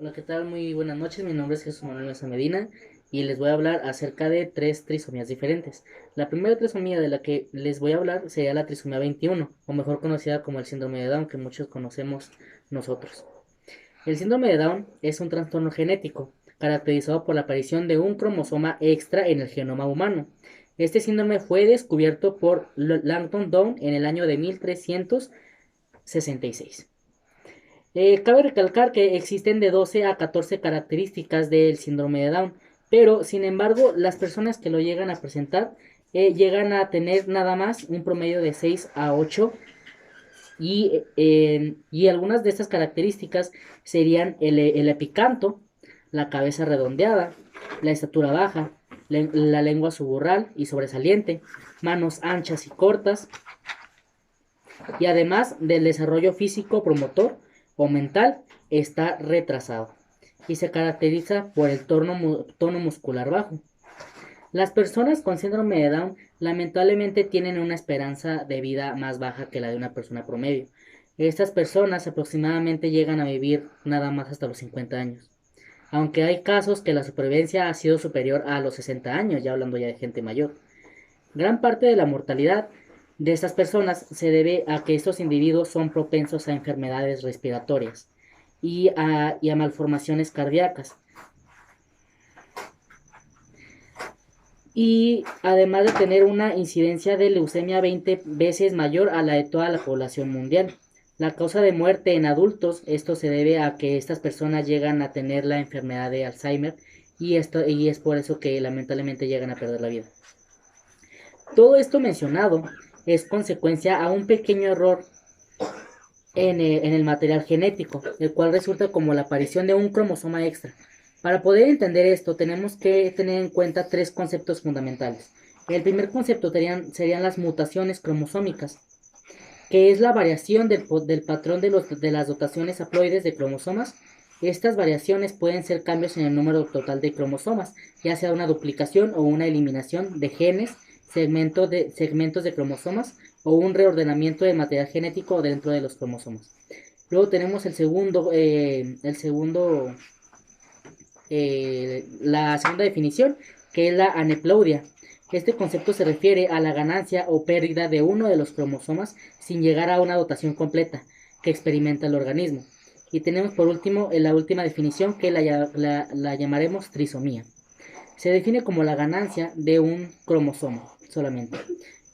Hola, ¿qué tal? Muy buenas noches. Mi nombre es Jesús Manuel Mesa Medina y les voy a hablar acerca de tres trisomías diferentes. La primera trisomía de la que les voy a hablar sería la trisomía 21, o mejor conocida como el síndrome de Down, que muchos conocemos nosotros. El síndrome de Down es un trastorno genético caracterizado por la aparición de un cromosoma extra en el genoma humano. Este síndrome fue descubierto por Langton Down en el año de 1366. Cabe recalcar que existen de 12 a 14 características del síndrome de Down, pero sin embargo las personas que lo llegan a presentar llegan a tener nada más un promedio de 6 a 8 y algunas de estas características serían el epicanto, la cabeza redondeada, la estatura baja, la lengua suburral y sobresaliente, manos anchas y cortas, y además del desarrollo físico promotor o mental está retrasado y se caracteriza por el tono muscular bajo. Las personas con síndrome de Down lamentablemente tienen una esperanza de vida más baja que la de una persona promedio. Estas personas aproximadamente llegan a vivir nada más hasta los 50 años. Aunque hay casos que la supervivencia ha sido superior a los 60 años, ya hablando ya de gente mayor. Gran parte de la mortalidad de estas personas se debe a que estos individuos son propensos a enfermedades respiratorias y a malformaciones cardíacas. Y además de tener una incidencia de leucemia 20 veces mayor a la de toda la población mundial. La causa de muerte en adultos, esto se debe a que estas personas llegan a tener la enfermedad de Alzheimer y es por eso que lamentablemente llegan a perder la vida. Todo esto mencionado es consecuencia a un pequeño error en el material genético, el cual resulta como la aparición de un cromosoma extra. Para poder entender esto, tenemos que tener en cuenta tres conceptos fundamentales. El primer concepto serían las mutaciones cromosómicas, que es la variación del patrón de las dotaciones haploides de cromosomas. Estas variaciones pueden ser cambios en el número total de cromosomas, ya sea una duplicación o una eliminación de genes, segmentos de cromosomas o un reordenamiento del material genético dentro de los cromosomas. Luego tenemos la segunda definición, que es la aneuploidia. Este concepto se refiere a la ganancia o pérdida de uno de los cromosomas sin llegar a una dotación completa que experimenta el organismo. Y tenemos por último la última definición, que la llamaremos trisomía. Se define como la ganancia de un cromosoma solamente.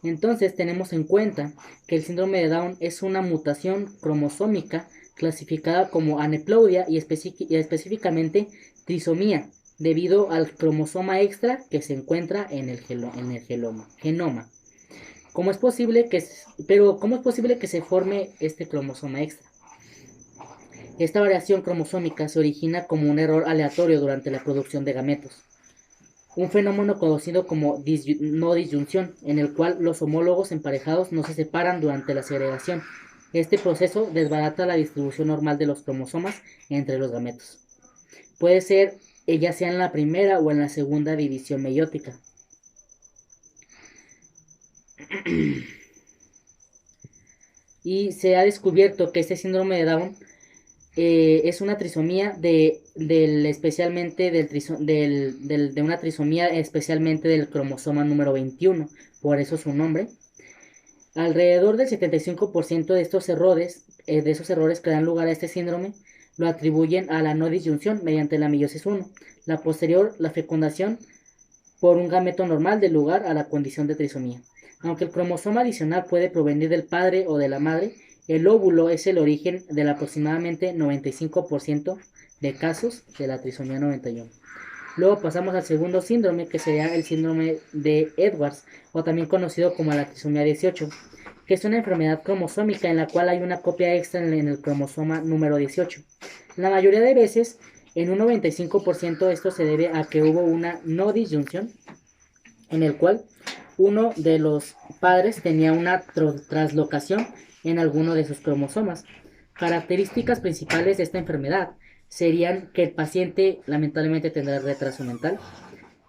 Entonces tenemos en cuenta que el síndrome de Down es una mutación cromosómica clasificada como aneuploidia y específicamente trisomía, debido al cromosoma extra que se encuentra en el genoma. ¿Cómo es posible ¿cómo es posible que se forme este cromosoma extra? Esta variación cromosómica se origina como un error aleatorio durante la producción de gametos, un fenómeno conocido como no disyunción, en el cual los homólogos emparejados no se separan durante la segregación. Este proceso desbarata la distribución normal de los cromosomas entre los gametos. Puede ser ya sea en la primera o en la segunda división meiótica. Y se ha descubierto que este síndrome de Down es una trisomía de una trisomía especialmente del cromosoma número 21, por eso su nombre. Alrededor del 75% de esos errores que dan lugar a este síndrome, lo atribuyen a la no disyunción mediante la meiosis 1. La posterior, la fecundación por un gameto normal, del lugar a la condición de trisomía. Aunque el cromosoma adicional puede provenir del padre o de la madre, el óvulo es el origen del aproximadamente 95% de casos de la trisomía 91. Luego pasamos al segundo síndrome, que sería el síndrome de Edwards, o también conocido como la trisomía 18, que es una enfermedad cromosómica en la cual hay una copia extra en el cromosoma número 18. La mayoría de veces, en un 95%, esto se debe a que hubo una no disyunción, en el cual uno de los padres tenía una traslocación en alguno de sus cromosomas. Características principales de esta enfermedad serían que el paciente lamentablemente tendrá retraso mental,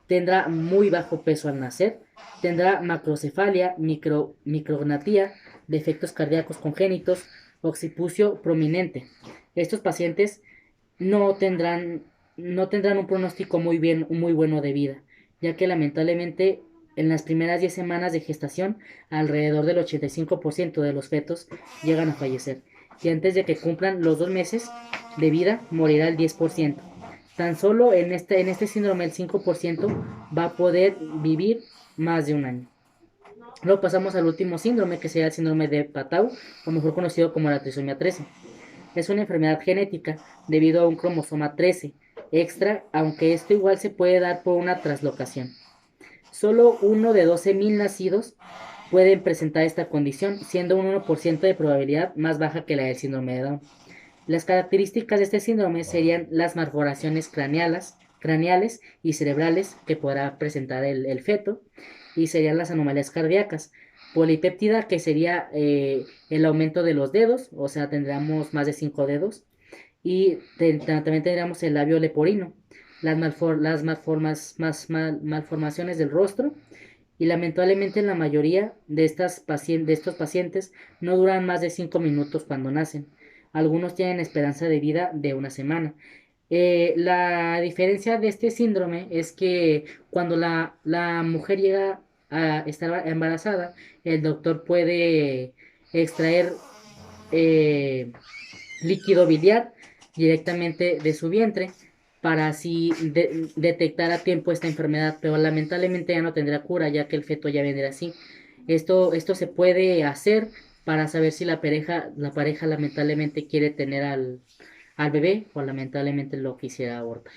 tendrá muy bajo peso al nacer, tendrá macrocefalia, micrognatía, defectos cardíacos congénitos, occipucio prominente. Estos pacientes no tendrán, no tendrán un pronóstico muy bueno de vida, ya que lamentablemente en las primeras 10 semanas de gestación, alrededor del 85% de los fetos llegan a fallecer, y antes de que cumplan los 2 meses de vida, morirá el 10%. Tan solo en este síndrome el 5% va a poder vivir más de un año. Luego pasamos al último síndrome, que sería el síndrome de Patau, o mejor conocido como la trisomía 13. Es una enfermedad genética debido a un cromosoma 13 extra, aunque esto igual se puede dar por una traslocación. Solo uno de 12.000 nacidos pueden presentar esta condición, siendo un 1% de probabilidad más baja que la del síndrome de Down. Las características de este síndrome serían las malformaciones craneales y cerebrales que podrá presentar el feto, y serían las anomalías cardíacas. Polipéptida, que sería el aumento de los dedos, o sea, tendríamos más de 5 dedos, y también tendríamos el labio leporino, las malformaciones del rostro, y lamentablemente la mayoría de estos pacientes no duran más de 5 minutos cuando nacen. Algunos tienen esperanza de vida de una semana. La diferencia de este síndrome es que cuando la mujer llega a estar embarazada, el doctor puede extraer eh, líquido biliar directamente de su vientre para así detectar a tiempo esta enfermedad, pero lamentablemente ya no tendrá cura, ya que el feto ya vendrá así. Esto se puede hacer para saber si la pareja lamentablemente quiere tener al bebé, o lamentablemente lo quisiera abortar.